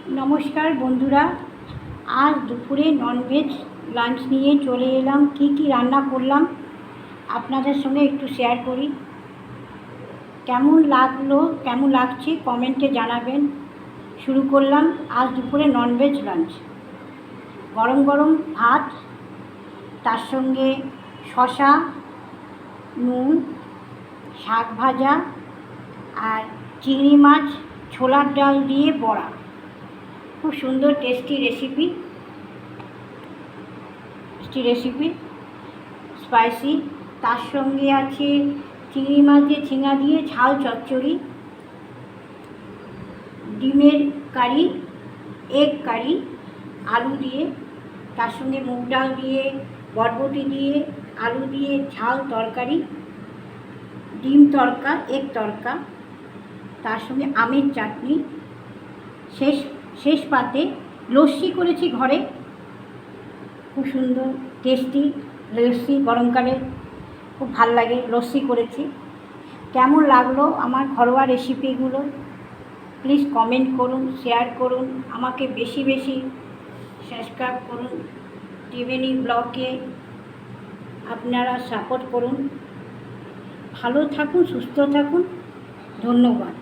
নমস্কার বন্ধুরা, আজ দুপুরে ননভেজ লাঞ্চ নিয়ে চলে এলাম। কি কি রান্না করলাম আপনাদের সঙ্গে একটু শেয়ার করি। কেমন লাগছে কমেন্টে জানাবেন। শুরু করলাম আজ দুপুরে ননভেজ লাঞ্চ। গরম গরম ভাত, তার সঙ্গে শসা, নুন, শাক ভাজা আর চিংড়ি মাছ ছোলার ডাল দিয়ে বড়া। খুব সুন্দর টেস্টি রেসিপি স্পাইসি। তার সঙ্গে আছে চিংড়ি মাছ দিয়ে ঝিঙা দিয়ে ঝাল চচ্চড়ি, ডিমের কারি, এগ কারি আলু দিয়ে, তার সঙ্গে মুগ ডাল দিয়ে, বরবটি দিয়ে, আলু দিয়ে ঝাল তরকারি, ডিম তড়কা, এগ তড়কা, তার সঙ্গে আমের চাটনি। শেষ পাতে লস্যি করেছি ঘরে, খুব সুন্দর টেস্টি লস্যি। গরমকালে খুব ভাল লাগে, লস্যি করেছি। কেমন লাগলো আমার ঘরোয়া রেসিপিগুলো প্লিজ কমেন্ট করুন, শেয়ার করুন, আমাকে বেশি বেশি সাবস্ক্রাইব করুন। ত্রিবেণী ব্লগে আপনারা সাপোর্ট করুন। ভালো থাকুন, সুস্থ থাকুন। ধন্যবাদ।